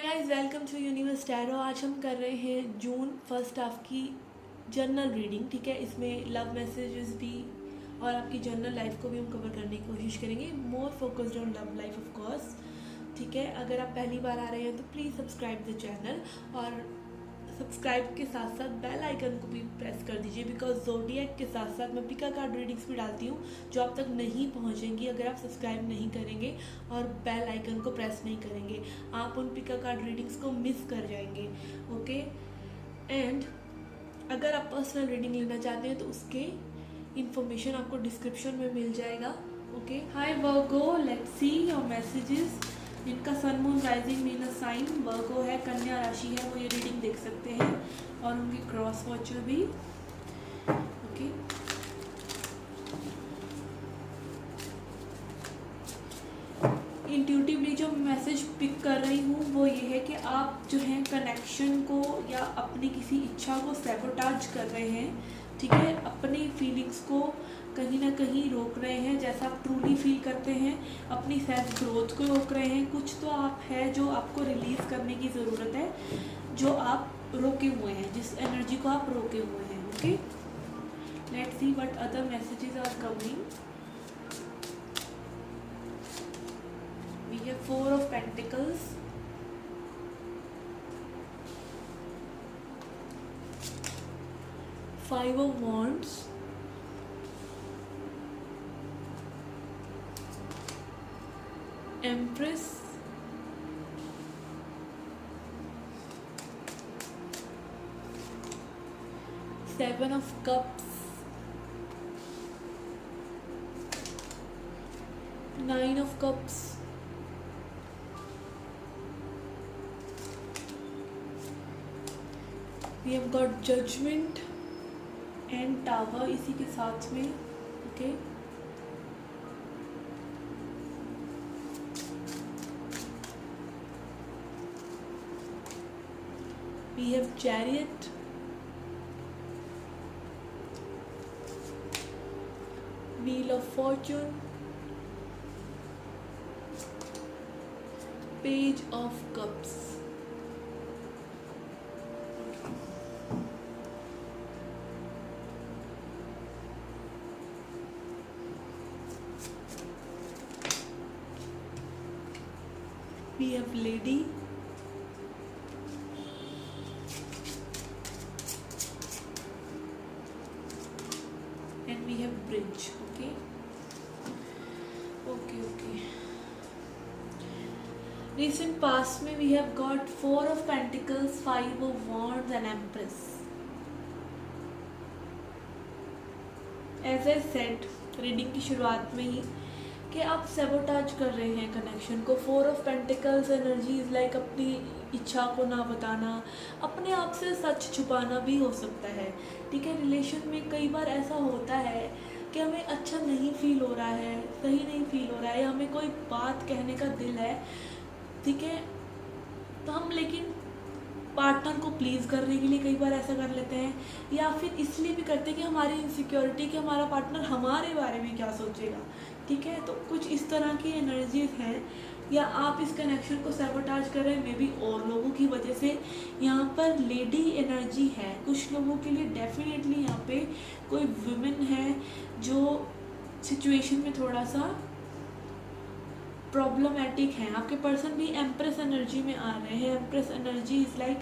Guys, welcome to universe tarot. आज हम कर रहे हैं जून फर्स्ट हाफ की जर्नल रीडिंग। ठीक है, इसमें लव मैसेजेस भी और आपकी जर्नल लाइफ को भी हम कवर करने की कोशिश करेंगे। More focused on love life of course. ठीक है, अगर आप पहली बार आ रहे हैं तो प्लीज़ सब्सक्राइब द चैनल और सब्सक्राइब के साथ साथ बेल आइकन को भी प्रेस कर दीजिए, बिकॉज ज़ोडिएक के साथ साथ मैं पिका कार्ड रीडिंग्स भी डालती हूँ जो आप तक नहीं पहुँचेंगी अगर आप सब्सक्राइब नहीं करेंगे और बेल आइकन को प्रेस नहीं करेंगे। आप उन पिका कार्ड रीडिंग्स को मिस कर जाएंगे। ओके, एंड अगर आप पर्सनल रीडिंग लेना चाहते हैं तो उसके इंफॉर्मेशन आपको डिस्क्रिप्शन में मिल जाएगा। Okay, hi Virgo, let's see your messages. जिनका सन मून राइजिंग मीन साइन वर्गो है, कन्या राशि है, वो ये रीडिंग देख सकते हैं और उनके क्रॉस वॉचर भी। ओके, इंट्यूटिवली जो मैसेज पिक कर रही हूँ वो ये है कि आप जो है कनेक्शन को या अपनी किसी इच्छा को सैबोटाज कर रहे हैं। ठीक है, अपनी फीलिंग्स को कहीं ना कहीं रोक रहे हैं, जैसा आप ट्रूली फील करते हैं। अपनी सेल्फ ग्रोथ को रोक रहे हैं। कुछ तो आप है जो आपको रिलीज करने की ज़रूरत है, जो आप रोके हुए हैं, जिस एनर्जी को आप रोके हुए हैं। Okay, let's see what other messages are coming. We have 4 of pentacles, Five of Wands, Empress, Seven of Cups, Nine of Cups, we have got Judgment and tower इसी के साथ में। Okay, we have chariot, wheel of fortune, page of cups. We have lady, and we have bridge. Okay, recent past में we have got 4 of Pentacles, 5 of Wands and Empress. As I said reading की शुरुआत में ही कि आप sabotage कर रहे हैं connection को। 4 of pentacles energy is like अपनी इच्छा को ना बताना, अपने आप से सच छुपाना भी हो सकता है। ठीक है, रिलेशन में कई बार ऐसा होता है कि हमें अच्छा नहीं फील हो रहा है, सही नहीं फील हो रहा है, या हमें कोई बात कहने का दिल है। ठीक है, तो हम लेकिन पार्टनर को प्लीज़ करने के लिए कई बार ऐसा कर लेते हैं, या फिर इसलिए भी करते हैं कि हमारी इनसिक्योरिटी कि हमारा पार्टनर हमारे बारे में क्या सोचेगा। ठीक है, तो कुछ इस तरह की एनर्जीज हैं, या आप इस कनेक्शन को सैबोटाज कर रहे हैं मे बी और लोगों की वजह से। यहाँ पर लेडी एनर्जी है कुछ लोगों के लिए डेफिनेटली। यहाँ पे कोई वुमेन है जो सिचुएशन में थोड़ा सा प्रॉब्लमेटिक है। आपके पर्सन भी एम्प्रेस एनर्जी में आ रहे हैं। Empress energy is like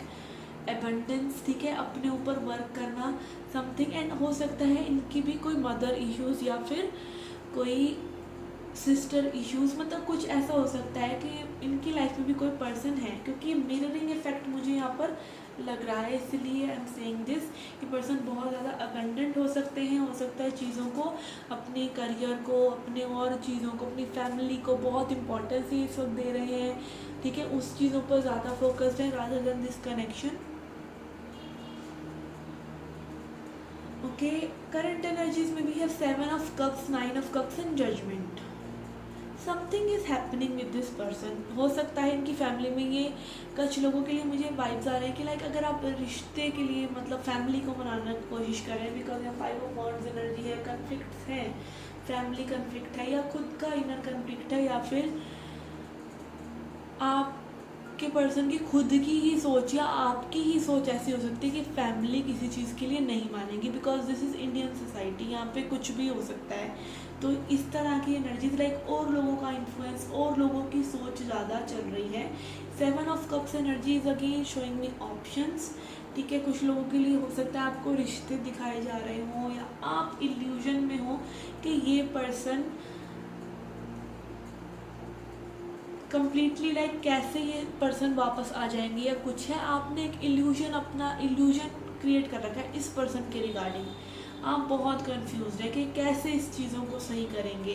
abundance. ठीक है, अपने ऊपर वर्क करना समथिंग, एंड हो सकता है इनकी भी कोई मदर इश्यूज़ या फिर कोई सिस्टर इश्यूज़, मतलब कुछ ऐसा हो सकता है कि इनकी लाइफ में भी कोई पर्सन है, क्योंकि मिररिंग इफेक्ट मुझे यहाँ पर लग रहा है। इसलिए आई एम सेइंग दिस कि पर्सन बहुत ज़्यादा अबंडेंट हो सकते हैं। हो सकता है चीज़ों को, अपने करियर को, अपने और चीज़ों को, अपनी फैमिली को बहुत इंपॉर्टेंस इस वक्त दे रहे हैं। ठीक है, उस चीज़ों पर ज़्यादा फोकस्ड है rather than this connection. Okay, current energies में भी है 7 of cups, 9 of cups and judgment. Something is happening with this person. हो सकता है इनकी फैमिली में, ये कुछ लोगों के लिए मुझे वाइब्स आ रहे हैं कि लाइक अगर आप रिश्ते के लिए मतलब फैमिली को मनाने की कोशिश कर रहे हैं, बिकॉज यहाँ 5 ऑफ वॉन्ड्स एनर्जी है, कन्फ्लिक्ट्स हैं, फैमिली कन्फ्लिक्ट है या खुद का इनर कन्फ्लिक्ट है, या फिर आप आपके पर्सन की खुद की ही सोच या आपकी ही सोच ऐसी हो सकती है कि फैमिली किसी चीज़ के लिए नहीं मानेगी, because this is Indian society, यहाँ पे कुछ भी हो सकता है। तो इस तरह की एनर्जीज लाइक और लोगों का इन्फ्लुएंस और लोगों की सोच ज़्यादा चल रही है। 7 of cups energy is again showing me options. ठीक है, कुछ लोगों के लिए हो सकता है आपको रिश्ते दिखाए जा रहे हों या आप इल्यूजन में हो कि ये पर्सन कंप्लीटली लाइक कैसे ये पर्सन वापस आ जाएंगे या कुछ है। आपने एक इल्यूजन, अपना इल्यूजन क्रिएट कर रखा है इस पर्सन के रिगार्डिंग। आप बहुत कंफ्यूज है कि कैसे इस चीज़ों को सही करेंगे,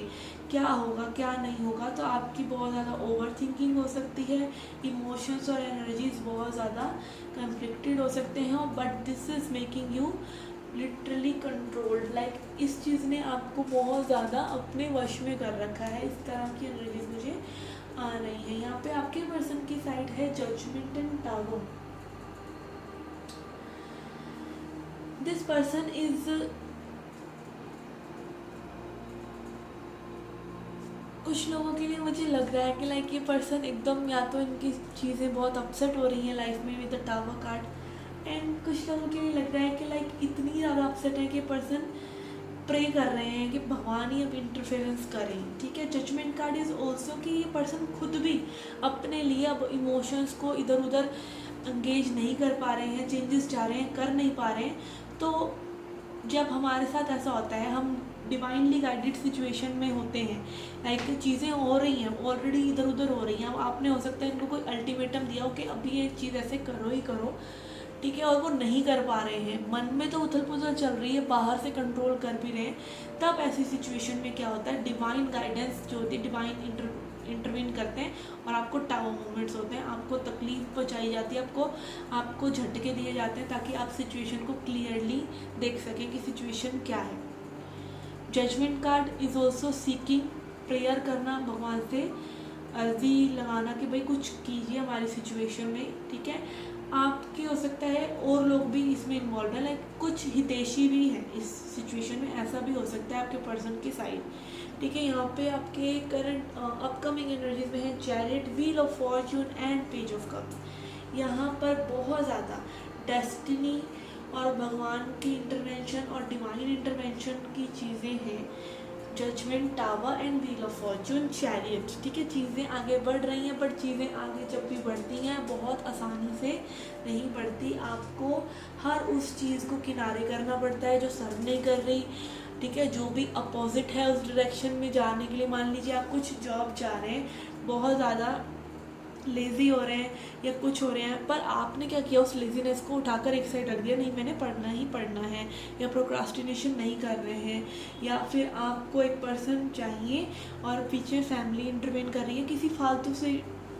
क्या होगा क्या नहीं होगा। तो आपकी बहुत ज़्यादा ओवर थिंकिंग हो सकती है, इमोशंस और एनर्जीज बहुत ज़्यादा कन्फ्लिक्टेड हो सकते हैं, but this is making you literally controlled. Like इस चीज़ ने आपको बहुत ज़्यादा अपने वश में कर रखा है। इस तरह की एनर्जीज मुझे आ रही है। यहाँ पे आपके पर्सन की साइड है judgment and tower. This person is, कुछ लोगों के लिए मुझे लग रहा है कि लाइक ये पर्सन एकदम, या तो इनकी चीज़ें बहुत अपसेट हो रही हैं लाइफ में with the tower card, and कुछ लोगों के लिए लग रहा है कि लाइक इतनी ज़्यादा अपसेट है कि पर्सन प्रे कर रहे हैं कि भगवान ही अब इंटरफेरेंस करें। ठीक है, जजमेंट कार्ड इज ऑल्सो कि ये पर्सन खुद भी अपने लिए अब इमोशंस को इधर उधर एंगेज नहीं कर पा रहे हैं, चेंजेस चाह रहे हैं, कर नहीं पा रहे हैं। तो जब हमारे साथ ऐसा होता है, हम डिवाइनली गाइडेड सिचुएशन में होते हैं, लाइक चीज़ें हो रही हैं ऑलरेडी इधर उधर हो रही हैं, अब आपने हो सकता है इनको कोई अल्टीमेटम दिया हो कि अभी ये चीज़ ऐसे करो ही करो, ठीक है, और वो नहीं कर पा रहे हैं, मन में तो उथल पुथल चल रही है, बाहर से कंट्रोल कर भी रहे हैं। तब ऐसी सिचुएशन में क्या होता है, डिवाइन गाइडेंस जो होती है, डिवाइन इंटरवीन करते हैं और आपको टावर मूवमेंट्स होते हैं, आपको तकलीफ पहुंचाई जाती है, आपको झटके दिए जाते हैं ताकि आप सिचुएशन को क्लियरली देख सकें कि सिचुएशन क्या है। Judgment card is also seeking, prayer करना, भगवान से अर्जी लगाना कि भाई कुछ कीजिए हमारी सिचुएशन में। ठीक है, आपके हो सकता है और लोग भी इसमें इन्वॉल्व है, लाइक कुछ हितैषी भी हैं इस सिचुएशन में, ऐसा भी हो सकता है आपके पर्सन की साइड। ठीक है, यहाँ पे आपके करंट अपकमिंग एनर्जीज में है chariot, wheel of Fortune and page of cups. यहाँ पर बहुत ज़्यादा डेस्टिनी और भगवान की इंटरवेंशन और डिवाइन इंटरवेंशन की चीज़ें हैं। Judgment, tower and wheel of fortune, chariot. ठीक है, चीज़ें आगे बढ़ रही हैं, बट चीज़ें आगे जब भी बढ़ती हैं बहुत आसानी से नहीं बढ़ती। आपको हर उस चीज़ को किनारे करना पड़ता है जो सर्व नहीं कर रही। ठीक है, जो भी अपोजिट है उस डायरेक्शन में जाने के लिए, मान लीजिए आप कुछ जॉब चाह रहे हैं, बहुत ज़्यादा लेज़ी हो रहे हैं या कुछ हो रहे हैं, पर आपने क्या किया, उस लेज़ीनेस को उठाकर एक साइड रख दिया, नहीं मैंने पढ़ना ही पढ़ना है, या प्रोक्रास्टिनेशन नहीं कर रहे हैं, या फिर आपको एक पर्सन चाहिए और पीछे फैमिली इंटरवेन कर रही है किसी फालतू से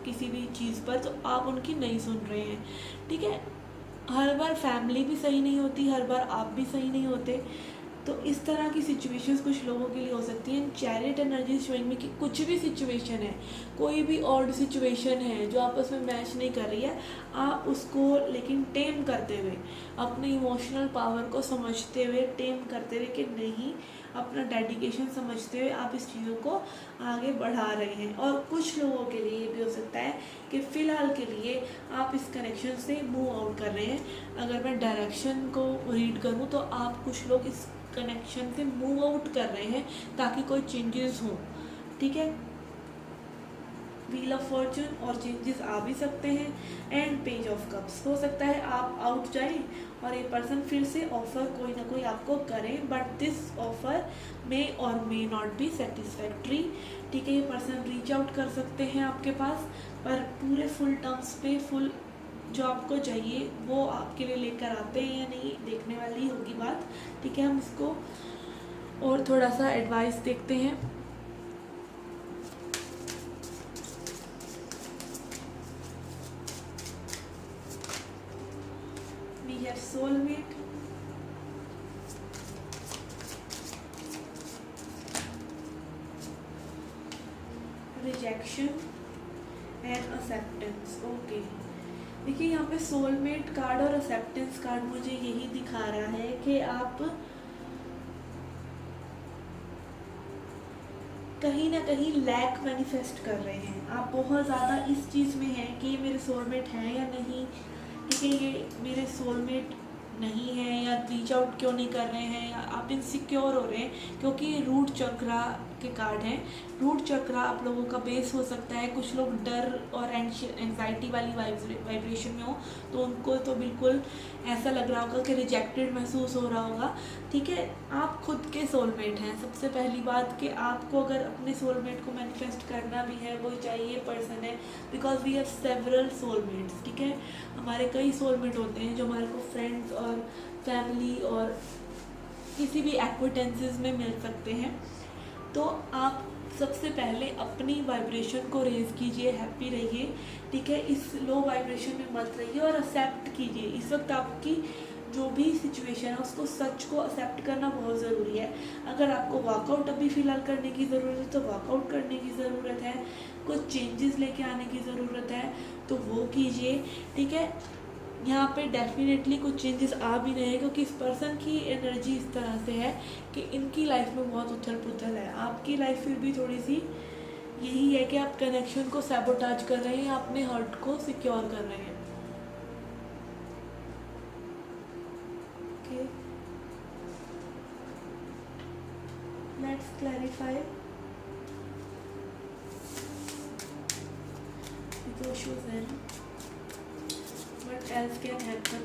किसी भी चीज़ पर, तो आप उनकी नहीं सुन रहे हैं। ठीक है, हर बार फैमिली भी सही नहीं होती, हर बार आप भी सही नहीं होते। तो इस तरह की सिचुएशंस कुछ लोगों के लिए हो सकती हैं। चैरियट एनर्जी शोइंग में कि कुछ भी सिचुएशन है, कोई भी ऑड सिचुएशन है जो आपस में मैच नहीं कर रही है, आप उसको लेकिन टेम करते हुए, अपने इमोशनल पावर को समझते हुए, टेम करते हुए कि नहीं, अपना डेडिकेशन समझते हुए आप इस चीज़ों को आगे बढ़ा रहे हैं। और कुछ लोगों के लिए ये भी हो सकता है कि फ़िलहाल के लिए आप इस कनेक्शन से मूव आउट कर रहे हैं। अगर मैं डायरेक्शन को रीड करूँ तो आप कुछ लोग इस कनेक्शन से मूव आउट कर रहे हैं ताकि कोई चेंजेस हों। ठीक है, व्हील ऑफ फॉर्चून और चेंजेस आ भी सकते हैं, एंड पेज ऑफ कप्स। हो सकता है आप आउट जाएं और ये पर्सन फिर से ऑफर कोई ना कोई आपको करें, बट दिस ऑफर मे और मे नॉट बी सेटिस्फैक्ट्री। ठीक है, ये पर्सन रीच आउट कर सकते हैं आपके पास, पर पूरे फुल टर्म्स पे फुल जो आपको चाहिए वो आपके लिए लेकर आते हैं या नहीं, देखने वाली होगी बात। ठीक है, हम इसको और थोड़ा सा एडवाइस देखते हैं। We have soulmate, rejection and acceptance. Okay, देखिए यहाँ पे सोलमेट कार्ड और एक्सेप्टेंस कार्ड मुझे यही दिखा रहा है कि आप कहीं ना कहीं लैक मैनिफेस्ट कर रहे हैं। आप बहुत ज़्यादा इस चीज़ में हैं कि ये मेरे सोलमेट हैं या नहीं, ठीक है, ये मेरे सोलमेट नहीं है, या रीच आउट क्यों नहीं कर रहे हैं, या आप इनसिक्योर हो रहे हैं क्योंकि रूट चक्रा के कार्ड हैं। रूट चक्रा आप लोगों का बेस हो सकता है। कुछ लोग डर और एंजाइटी वाली वाइब्रेशन में हो, तो उनको तो बिल्कुल ऐसा लग रहा होगा कि रिजेक्टेड महसूस हो रहा होगा, ठीक है। आप खुद के सोलमेट हैं। सबसे पहली बात कि आपको अगर अपने सोलमेट को मैनिफेस्ट करना भी है, वो चाहिए पर्सन है, because we have several soulmates, ठीक है। हमारे कई सोलमेट होते हैं जो हमारे को फ्रेंड्स और फैमिली और किसी भी एक्विटेंसेस में मिल सकते हैं। तो आप सबसे पहले अपनी वाइब्रेशन को रेज कीजिए, हैप्पी रहिए, ठीक है। इस लो वाइब्रेशन में मत रहिए और एक्सेप्ट कीजिए। इस वक्त आपकी जो भी सिचुएशन है उसको, सच को एक्सेप्ट करना बहुत ज़रूरी है। अगर आपको वर्कआउट अभी फ़िलहाल करने की ज़रूरत है तो वर्कआउट करने की ज़रूरत है। कुछ चेंजेस लेके आने की ज़रूरत है तो वो कीजिए, ठीक है। यहाँ पे डेफिनेटली कुछ चेंजेस आ भी रहे हैं क्योंकि इस पर्सन की एनर्जी इस तरह से है कि इनकी लाइफ में बहुत उथल पुथल है। आपकी लाइफ फिर भी थोड़ी सी यही है कि आप कनेक्शन को सैबोटाज कर रहे हैं, अपने हर्ट को सिक्योर कर रहे हैं। Okay, let's clarify the issues then. What else can happen?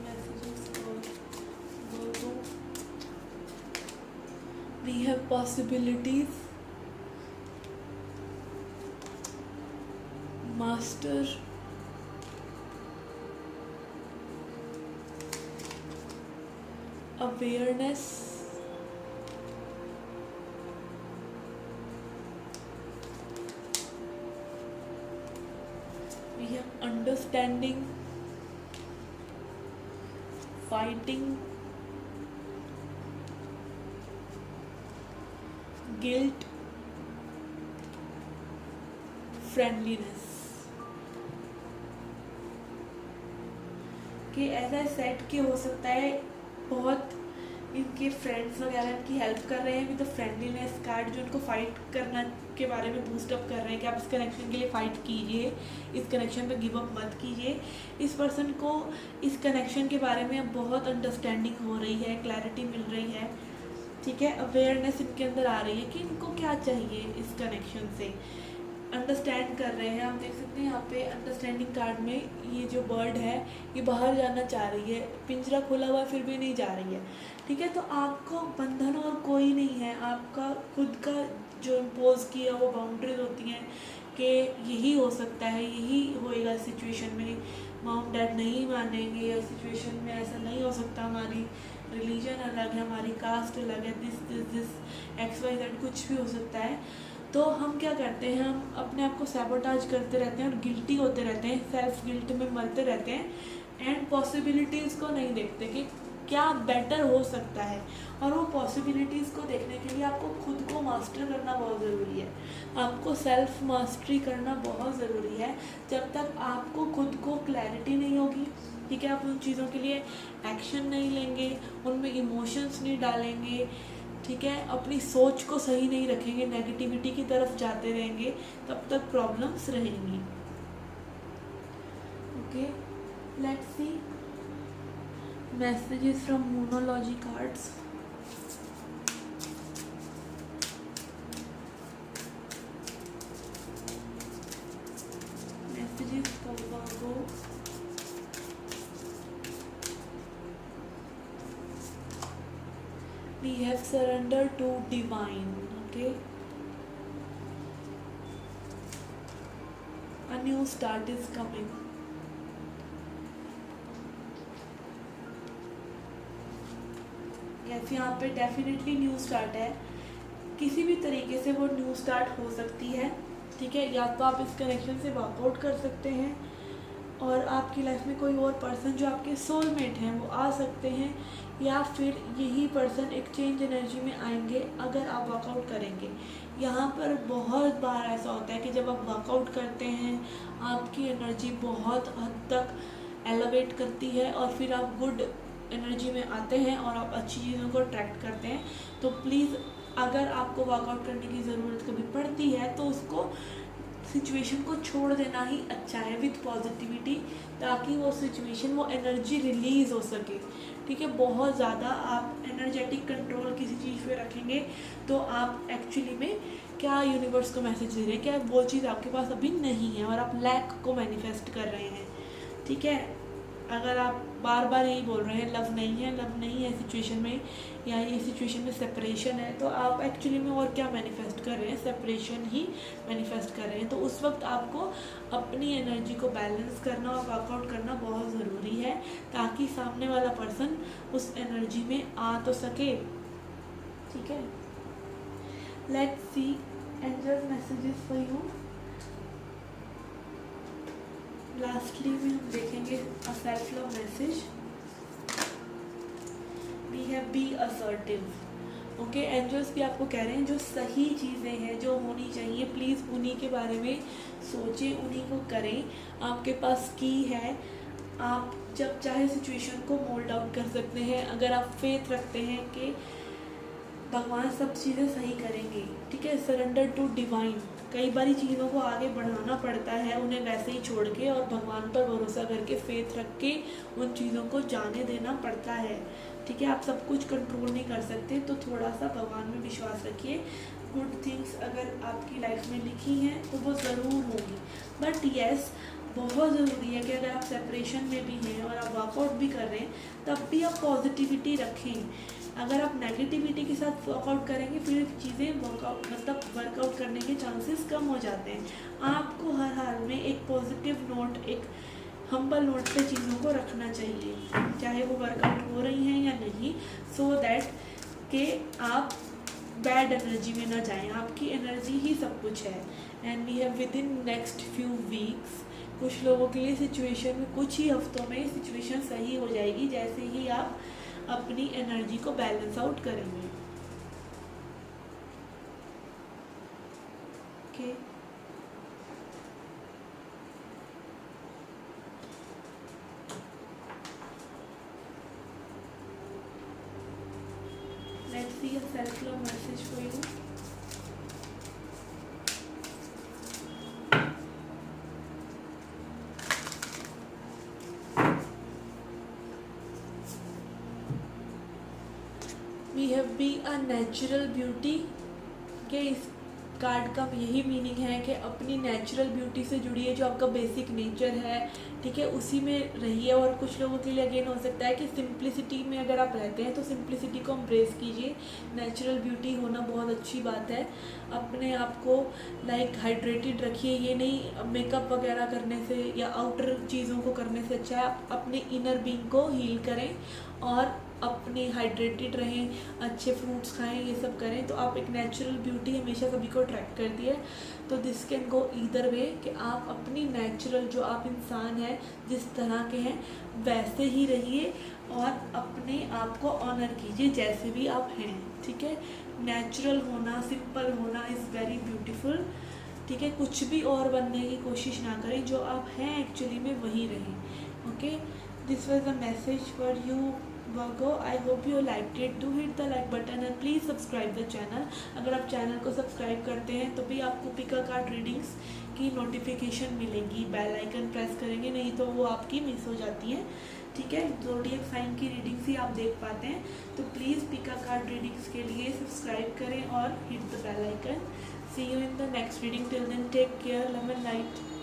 Messages for Virgo. We have possibilities. Master. Awareness. We have understanding, fighting, guilt, friendliness. कि ऐसा सेट कि हो सकता है बहुत इनके फ्रेंड्स वगैरह इनकी हेल्प कर रहे हैं विद द फ्रेंडलीनेस कार्ड, जो इनको फाइट करना के बारे में बूस्ट अप कर रहे हैं कि आप इस कनेक्शन के लिए फ़ाइट कीजिए, इस कनेक्शन पे गिव अप मत कीजिए। इस पर्सन को इस कनेक्शन के बारे में अब बहुत अंडरस्टैंडिंग हो रही है, क्लैरिटी मिल रही है, ठीक है। अवेयरनेस इनके अंदर आ रही है कि इनको क्या चाहिए इस कनेक्शन से, अंडरस्टैंड कर रहे हैं। आप देख सकते हैं यहाँ पे अंडरस्टैंडिंग कार्ड में ये जो बर्ड है ये बाहर जाना चाह रही है, पिंजरा खोला हुआ फिर भी नहीं जा रही है, ठीक है। तो आपको बंधन और कोई नहीं है, आपका खुद का जो इम्पोज किया वो बाउंड्रीज होती हैं कि यही हो सकता है, यही होएगा सिचुएशन में, मॉम डैड नहीं मानेंगे, या सिचुएशन में ऐसा नहीं हो सकता, हमारी रिलीजन अलग है, हमारी कास्ट अलग है, दिस XYZ कुछ भी हो सकता है। तो हम क्या करते हैं, हम अपने आप को सैबोटाज करते रहते हैं और गिल्टी होते रहते हैं, सेल्फ गिल्ट में मरते रहते हैं एंड पॉसिबिलिटीज़ को नहीं देखते कि क्या बेटर हो सकता है। और वो पॉसिबिलिटीज़ को देखने के लिए आपको खुद को मास्टर करना बहुत ज़रूरी है, आपको सेल्फ मास्टरी करना बहुत ज़रूरी है। जब तक आपको खुद को क्लैरिटी नहीं होगी, ठीक है, आप उन चीज़ों के लिए एक्शन नहीं लेंगे, उनमें इमोशंस नहीं डालेंगे, ठीक है, अपनी सोच को सही नहीं रखेंगे, नेगेटिविटी की तरफ जाते रहेंगे, तब तक प्रॉब्लम्स रहेंगी। Okay, let's C messages from Moonology cards. Messages for Virgo. We have surrendered to divine. Okay. A new start is coming. यहाँ पे डेफिनेटली न्यू स्टार्ट है, किसी भी तरीके से वो न्यू स्टार्ट हो सकती है, ठीक है। या तो आप इस कनेक्शन से वर्कआउट कर सकते हैं और आपकी लाइफ में कोई और पर्सन जो आपके सोलमेट हैं वो आ सकते हैं, या फिर यही पर्सन एक चेंज एनर्जी में आएंगे अगर आप वर्कआउट करेंगे। यहाँ पर बहुत बार ऐसा होता है कि जब आप वर्कआउट करते हैं आपकी एनर्जी बहुत हद तक एलिवेट करती है और फिर आप गुड एनर्जी में आते हैं और आप अच्छी चीज़ों को अट्रैक्ट करते हैं। तो प्लीज़ अगर आपको वर्कआउट करने की ज़रूरत कभी पड़ती है तो उसको सिचुएशन को छोड़ देना ही अच्छा है विथ पॉजिटिविटी, ताकि वो सिचुएशन वो एनर्जी रिलीज़ हो सके। ठीक है, बहुत ज़्यादा आप एनर्जेटिक कंट्रोल किसी चीज़ पे रखेंगे तो आप एक्चुअली में क्या यूनिवर्स को मैसेज दे रहे हैं, क्या वो चीज़ आपके पास अभी नहीं है और आप लैक को मैनिफेस्ट कर रहे हैं। ठीक है, अगर आप बार बार यही बोल रहे हैं लव नहीं है सिचुएशन में, या ये सिचुएशन में सेपरेशन है, तो आप एक्चुअली में और क्या मैनिफेस्ट कर रहे हैं, सेपरेशन ही मैनिफेस्ट कर रहे हैं। तो उस वक्त आपको अपनी एनर्जी को बैलेंस करना और वर्कआउट करना बहुत ज़रूरी है, ताकि सामने वाला पर्सन उस एनर्जी में आ तो सके। ठीक है, let's see angels messages for you. Lastly में हम देखेंगे a self love message. We have be assertive. Okay, angels भी आपको कह रहे हैं जो सही चीज़ें हैं जो होनी चाहिए, प्लीज़ उन्हीं के बारे में सोचें, उन्हीं को करें। आपके पास की है, आप जब चाहे सिचुएशन को मोल्ड आउट कर सकते हैं, अगर आप फेथ रखते हैं कि भगवान सब चीज़ें सही करेंगे। ठीक है, सरेंडर टू डिवाइन। कई बारी चीज़ों को आगे बढ़ाना पड़ता है, उन्हें वैसे ही छोड़ के और भगवान पर भरोसा करके फेथ रख के उन चीज़ों को जाने देना पड़ता है। ठीक है, आप सब कुछ कंट्रोल नहीं कर सकते, तो थोड़ा सा भगवान में विश्वास रखिए। गुड थिंग्स अगर आपकी लाइफ में लिखी हैं तो वो ज़रूर होंगी, बट येस बहुत ज़रूरी है कि अगर आप सेपरेशन में भी हैं और आप वर्कआउट भी कर रहे हैं तब भी आप पॉजिटिविटी रखें। अगर आप नेगेटिविटी के साथ वर्कआउट करेंगे फिर चीज़ें वर्कआउट करने के चांसेस कम हो जाते हैं। आपको हर हाल में एक पॉजिटिव नोट, एक हम्बल नोट पे चीज़ों को रखना चाहिए, चाहे वो वर्कआउट हो रही हैं या नहीं, सो दैट कि आप बैड एनर्जी में ना जाएं। आपकी एनर्जी ही सब कुछ है। And we have within next few weeks, कुछ लोगों के लिए सिचुएशन में कुछ ही हफ्तों में सिचुएशन सही हो जाएगी, जैसे ही आप अपनी एनर्जी को बैलेंस आउट करेंगे। Okay, let's see a self love message for you. We have be a natural beauty. के इस कार्ड का यही मीनिंग है कि अपनी नेचुरल ब्यूटी से जुड़िए, जो आपका बेसिक नेचर है। ठीक है, उसी में रहिए। और कुछ लोगों के लिए अगेन हो सकता है कि सिंप्लिसिटी में अगर आप रहते हैं तो सिंप्लिसिटी को एम्ब्रेस कीजिए। नेचुरल ब्यूटी होना बहुत अच्छी बात है। अपने आप को हाइड्रेटेड रखिए। ये नहीं मेकअप वगैरह करने से या आउटर चीज़ों को करने से अच्छा है आप अपने इनर बीइंग को हील करें और अपने हाइड्रेटेड रहें, अच्छे फ्रूट्स खाएं, ये सब करें तो आप एक नेचुरल ब्यूटी हमेशा सभी को अट्रैक्ट करती है। तो this can go either way कि आप अपनी नेचुरल जो आप इंसान हैं, जिस तरह के हैं वैसे ही रहिए और अपने आप को ऑनर कीजिए जैसे भी आप हैं। ठीक है, नेचुरल होना, सिंपल होना इज़ वेरी ब्यूटीफुल। ठीक है, कुछ भी और बनने की कोशिश ना करें, जो आप हैं एक्चुअली में वही रहें। Okay, this was the message for you Virgo. I hope you liked it. Do hit the like button and please subscribe the channel. अगर आप चैनल को सब्सक्राइब करते हैं तो भी आपको पिक अ कार्ड रीडिंग्स की नोटिफिकेशन मिलेगी। बेल आइकन प्रेस करेंगे, नहीं तो वो आपकी मिस हो जाती है। ठीक है, ज़ोडिएक साइन की रीडिंग्स ही आप देख पाते हैं। तो please pick a card readings के लिए सब्सक्राइब करें और hit the bell icon. See you in the next reading. Till then take care, love and light.